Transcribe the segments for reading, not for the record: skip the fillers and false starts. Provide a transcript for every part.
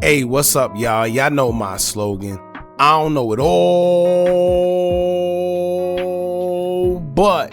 Hey, what's up, y'all? Y'all know my slogan. I don't know it all, but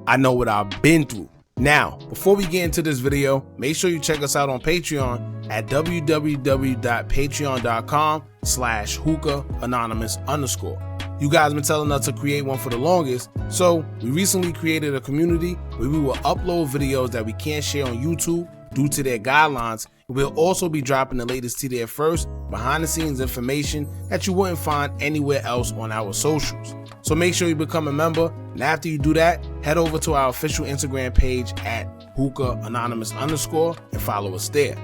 I know what I've been through. Now, before we get into this video, make sure you check us out on Patreon at www.patreon.com/Hookah Anonymous _. You guys been telling us to create one for the longest, so we recently created a community where we will upload videos that we can't share on YouTube due to their guidelines. We'll also be dropping the latest to there first, behind the scenes information that you wouldn't find anywhere else on our socials. So make sure you become a member, and after you do that, head over to our official Instagram page at Hookah Anonymous _ and follow us there.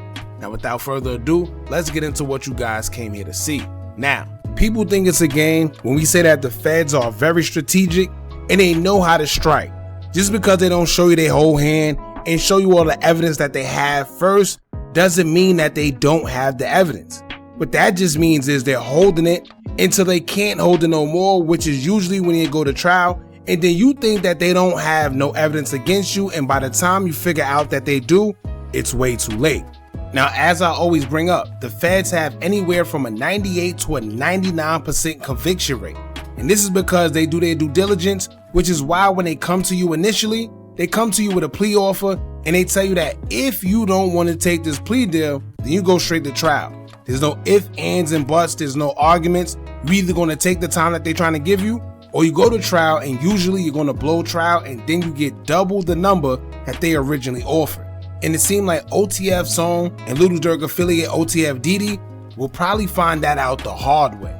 Now without further ado, let's get into what you guys came here to see. Now, people think it's a game when we say that the feds are very strategic and they know how to strike. Just because they don't show you their whole hand and show you all the evidence that they have first doesn't mean that they don't have the evidence. What that just means is they're holding it until they can't hold it no more, which is usually when you go to trial, and then you think that they don't have no evidence against you, and by the time you figure out that they do, it's way too late. Now, as I always bring up, the feds have anywhere from a 98 to a 99% conviction rate, and this is because they do their due diligence, which is why when they come to you initially, they come to you with a plea offer and they tell you that if you don't want to take this plea deal, then you go straight to trial. There's no ifs, ands, and buts. There's no arguments. You're either going to take the time that they're trying to give you, or you go to trial, and usually you're going to blow trial, and then you get double the number that they originally offered. And it seemed like OTF Zone and Little Durk affiliate OTF Dede will probably find that out the hard way.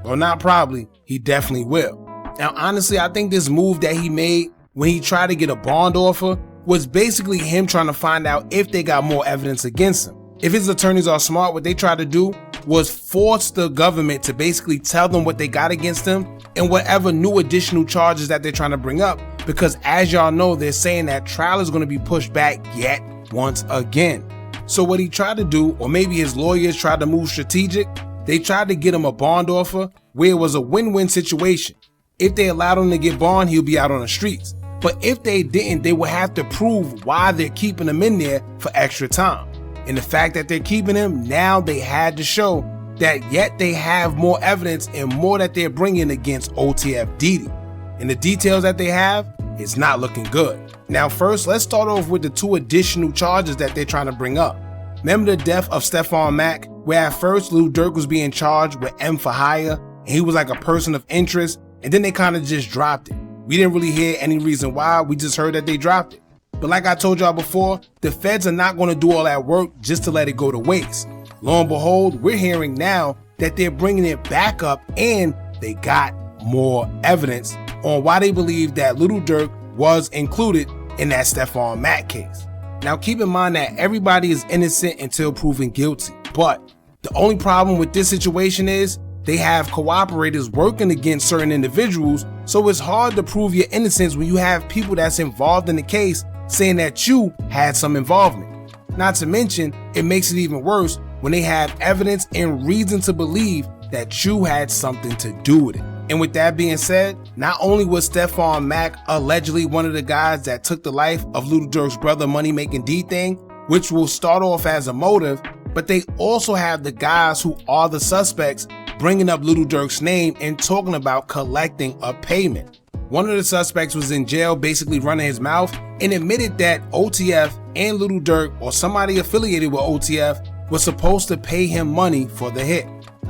Well, not probably, he definitely will. Now, honestly, I think this move that he made when he tried to get a bond offer was basically him trying to find out if they got more evidence against him. If his attorneys are smart, what they tried to do was force the government to basically tell them what they got against him and whatever new additional charges that they're trying to bring up, because as y'all know, they're saying that trial is going to be pushed back yet once again. So what he tried to do, or maybe his lawyers tried to move strategic, they tried to get him a bond offer where it was a win-win situation. If they allowed him to get bond, he'll be out on the streets. But if they didn't, they would have to prove why they're keeping him in there for extra time. And the fact that they're keeping him, now they had to show that yet they have more evidence and more that they're bringing against OTF Dede. And the details that they have, it's not looking good. Now first, let's start off with the two additional charges that they're trying to bring up. Remember the death of Stephon Mack, where at first Little Durk was being charged with M for hire, and he was like a person of interest, and then they kind of just dropped it. We didn't really hear any reason why, we just heard that they dropped it. But like I told y'all before, the feds are not going to do all that work just to let it go to waste. Lo and behold, we're hearing now that they're bringing it back up and they got more evidence on why they believe that Little Durk was included in that Stephon Mack case. Now keep in mind that everybody is innocent until proven guilty, but the only problem with this situation is they have cooperators working against certain individuals, so it's hard to prove your innocence when you have people that's involved in the case saying that you had some involvement. Not to mention, it makes it even worse when they have evidence and reason to believe that you had something to do with it. And with that being said, not only was Stephon Mack allegedly one of the guys that took the life of Little Durk's brother Money Making D Thing, which will start off as a motive, but they also have the guys who are the suspects bringing up Little Durk's name and talking about collecting a payment. One of the suspects was in jail basically running his mouth and admitted that OTF and Little Durk, or somebody affiliated with OTF, was supposed to pay him money for the hit.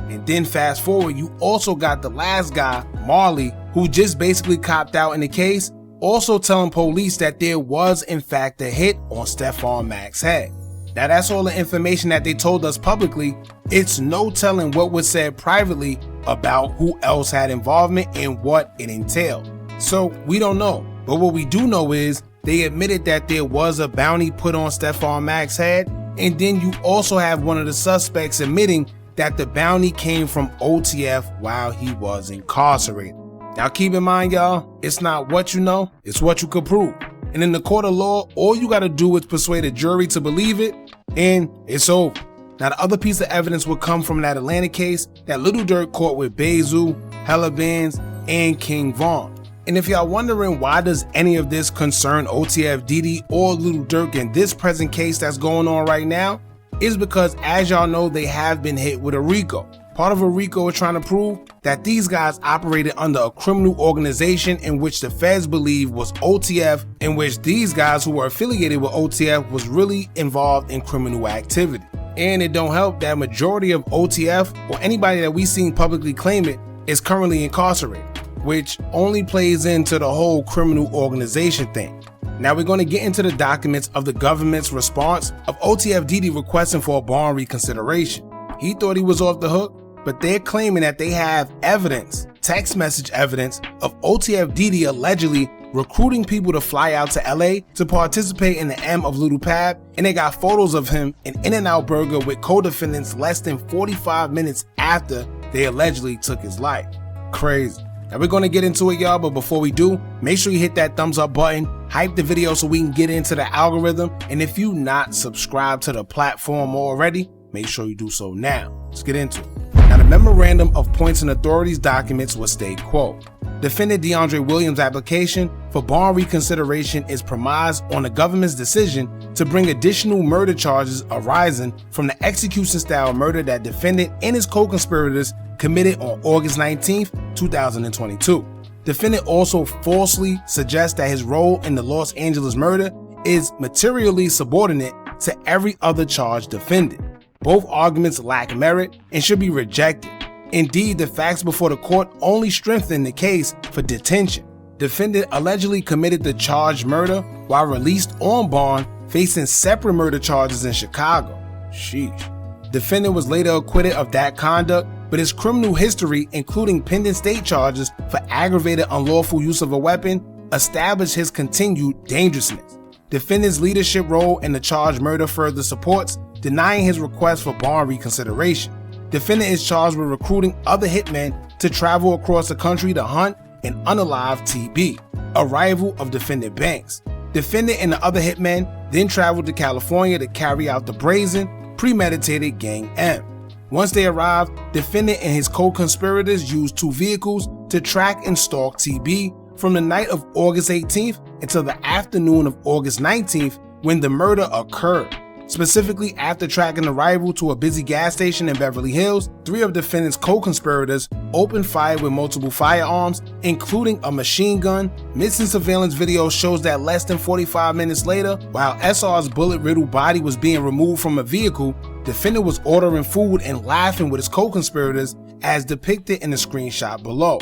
And then fast forward, you also got the last guy, Marley, who just basically copped out in the case, also telling police that there was in fact a hit on Stephon Mack's head. Now that's all the information that they told us publicly. It's no telling what was said privately about who else had involvement and what it entailed. So we don't know, but what we do know is they admitted that there was a bounty put on Stephon Mack's head, and then you also have one of the suspects admitting that the bounty came from OTF while he was incarcerated. Now keep in mind, y'all, it's not what you know, it's what you can prove. And in the court of law, all you gotta do is persuade a jury to believe it, and it's over. Now the other piece of evidence would come from that Atlanta case that Little Durk caught with Bezu, Hella Benz, and King Von. And if y'all wondering why does any of this concern OTF Dede or Little Durk in this present case that's going on right now, is because, as y'all know, they have been hit with a RICO. Part of a RICO is trying to prove that these guys operated under a criminal organization in which the feds believe was OTF, in which these guys who were affiliated with OTF was really involved in criminal activity. And it don't help that majority of OTF, or anybody that we seen publicly claim it, is currently incarcerated, which only plays into the whole criminal organization thing. Now we're going to get into the documents of the government's response of OTF Dede requesting for a bond reconsideration. He thought he was off the hook, but they're claiming that they have evidence, text message evidence, of OTF Dede allegedly recruiting people to fly out to LA to participate in the M of Little Pab, and they got photos of him in In-N-Out Burger with co-defendants less than 45 minutes after they allegedly took his life. Crazy. Now we're going to get into it, y'all, but before we do, make sure you hit that thumbs up button, hype the video so we can get into the algorithm, and if you not subscribed to the platform already, make sure you do so now. Let's get into it. Now, the Memorandum of Points and Authorities documents will state, quote, Defendant DeAndre Williams' application for bond reconsideration is premised on the government's decision to bring additional murder charges arising from the execution-style murder that defendant and his co-conspirators committed on August 19, 2022. Defendant also falsely suggests that his role in the Los Angeles murder is materially subordinate to every other charged defendant. Both arguments lack merit and should be rejected. Indeed, the facts before the court only strengthen the case for detention. Defendant allegedly committed the charged murder while released on bond, facing separate murder charges in Chicago. Sheesh. Defendant was later acquitted of that conduct, but his criminal history, including pending state charges for aggravated unlawful use of a weapon, established his continued dangerousness. Defendant's leadership role in the charged murder further supports denying his request for bond reconsideration. Defendant is charged with recruiting other hitmen to travel across the country to hunt an unalived TB, a rival of defendant Banks. Defendant and the other hitmen then traveled to California to carry out the brazen, premeditated Gang M. Once they arrived, defendant and his co-conspirators used 2 vehicles to track and stalk TB from the night of August 18th until the afternoon of August 19th when the murder occurred. Specifically, after tracking the rival to a busy gas station in Beverly Hills, 3 of defendant's co-conspirators opened fire with multiple firearms, including a machine gun. Missing surveillance video shows that less than 45 minutes later, while SR's bullet-riddled body was being removed from a vehicle, defendant was ordering food and laughing with his co-conspirators as depicted in the screenshot below.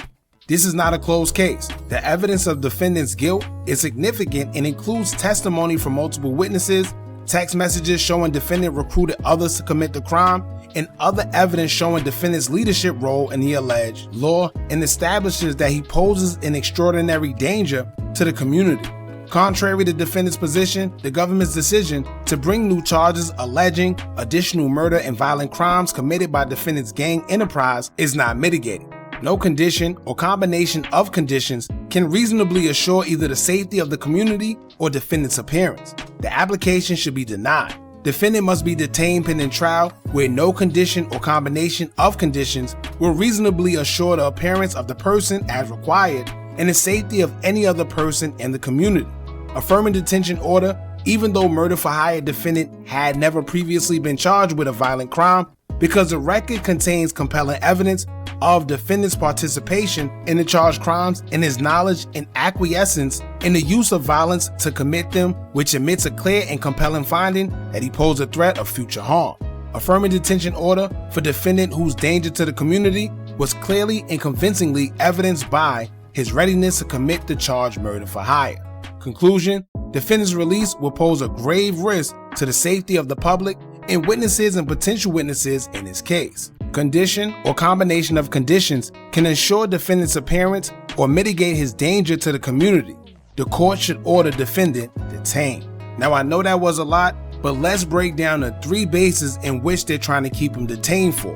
This is not a closed case. The evidence of defendant's guilt is significant and includes testimony from multiple witnesses, text messages showing defendant recruited others to commit the crime, and other evidence showing defendant's leadership role in the alleged law, and establishes that he poses an extraordinary danger to the community. Contrary to defendant's position, the government's decision to bring new charges alleging additional murder and violent crimes committed by defendant's gang enterprise is not mitigated. No condition or combination of conditions can reasonably assure either the safety of the community or defendant's appearance. The application should be denied. Defendant must be detained pending trial where no condition or combination of conditions will reasonably assure the appearance of the person as required and the safety of any other person in the community. Affirming detention order, even though murder for hire defendant had never previously been charged with a violent crime, because the record contains compelling evidence of defendant's participation in the charged crimes and his knowledge and acquiescence in the use of violence to commit them, which admits a clear and compelling finding that he posed a threat of future harm. Affirming detention order for defendant whose danger to the community was clearly and convincingly evidenced by his readiness to commit the charged murder for hire. Conclusion: defendant's release will pose a grave risk to the safety of the public and witnesses and potential witnesses in this case. Condition or combination of conditions can ensure defendant's appearance or mitigate his danger to the community. The court should order defendant detained. Now I know that was a lot, but let's break down the 3 bases in which they're trying to keep him detained for.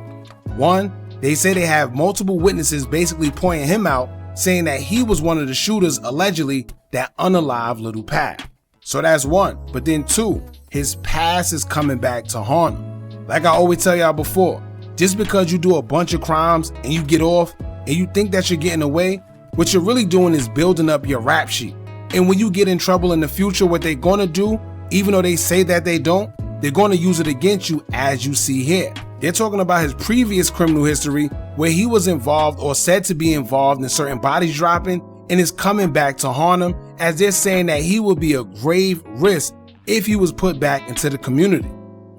1, they say they have multiple witnesses basically pointing him out, saying that he was one of the shooters allegedly that unalived Little Pab. So that's 1, but then 2, his past is coming back to haunt him. Like I always tell y'all before, just because you do a bunch of crimes and you get off and you think that you're getting away, what you're really doing is building up your rap sheet. And when you get in trouble in the future, what they're gonna do, even though they say that they don't, they're going to use it against you, as you see here. They're talking about his previous criminal history where he was involved or said to be involved in certain bodies dropping and is coming back to haunt him, as they're saying that he would be a grave risk if he was put back into the community.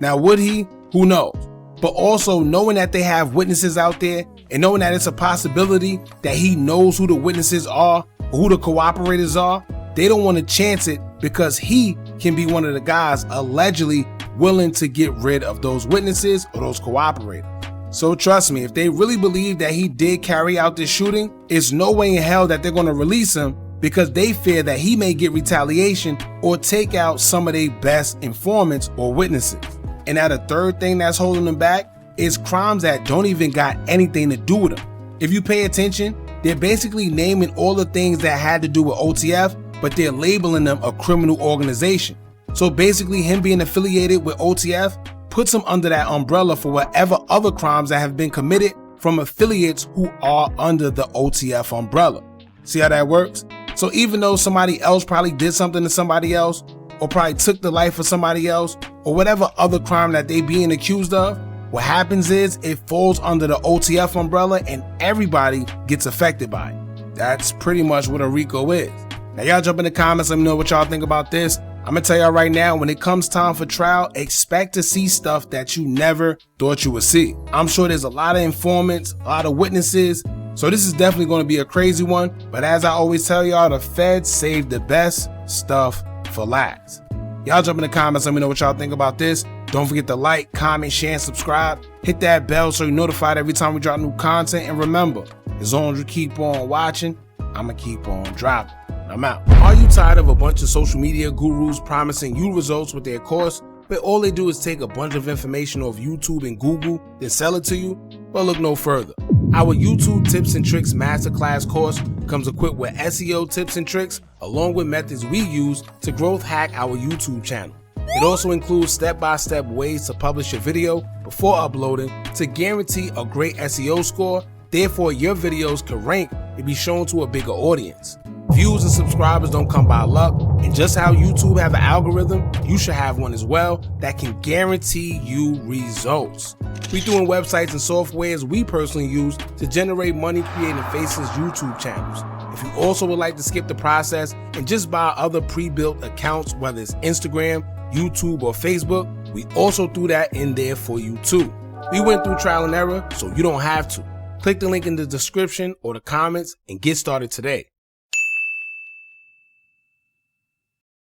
Now, would he? Who knows? But also knowing that they have witnesses out there and knowing that it's a possibility that he knows who the witnesses are or who the cooperators are, they don't want to chance it because he can be one of the guys allegedly willing to get rid of those witnesses or those cooperators. So trust me, if they really believe that he did carry out this shooting, it's no way in hell that they're going to release him because they fear that he may get retaliation or take out some of their best informants or witnesses. And now the third thing that's holding them back is crimes that don't even got anything to do with them. If you pay attention, they're basically naming all the things that had to do with OTF, but they're labeling them a criminal organization. So basically him being affiliated with OTF puts him under that umbrella for whatever other crimes that have been committed from affiliates who are under the OTF umbrella. See how that works? So even though somebody else probably did something to somebody else, or probably took the life of somebody else, or whatever other crime that they being accused of, what happens is it falls under the OTF umbrella and everybody gets affected by it. That's pretty much what a RICO is. Now y'all jump in the comments, let me know what y'all think about this. I'm gonna tell y'all right now, when it comes time for trial, expect to see stuff that you never thought you would see. I'm sure there's a lot of informants, a lot of witnesses, so this is definitely gonna be a crazy one. But as I always tell y'all, the feds save the best stuff for last. Y'all jump in the comments, let me know what y'all think about this. Don't forget to like, comment, share, and subscribe. Hit that bell so you're notified every time we drop new content. And remember, as long as you keep on watching, I'ma keep on dropping. I'm out. Are you tired of a bunch of social media gurus promising you results with their course, but all they do is take a bunch of information off YouTube and Google, then sell it to you? Well, look no further. Our YouTube Tips and Tricks Masterclass course comes equipped with SEO tips and tricks, along with methods we use to growth hack our YouTube channel. It also includes step-by-step ways to publish your video before uploading to guarantee a great SEO score, therefore your videos can rank and be shown to a bigger audience. Views and subscribers don't come by luck, and just how YouTube have an algorithm, you should have one as well that can guarantee you results. We doing websites and softwares we personally use to generate money creating Faceless YouTube channels. If you also would like to skip the process and just buy other pre-built accounts, whether it's Instagram, YouTube, or Facebook, we also threw that in there for you too. We went through trial and error, so you don't have to. Click the link in the description or the comments and get started today.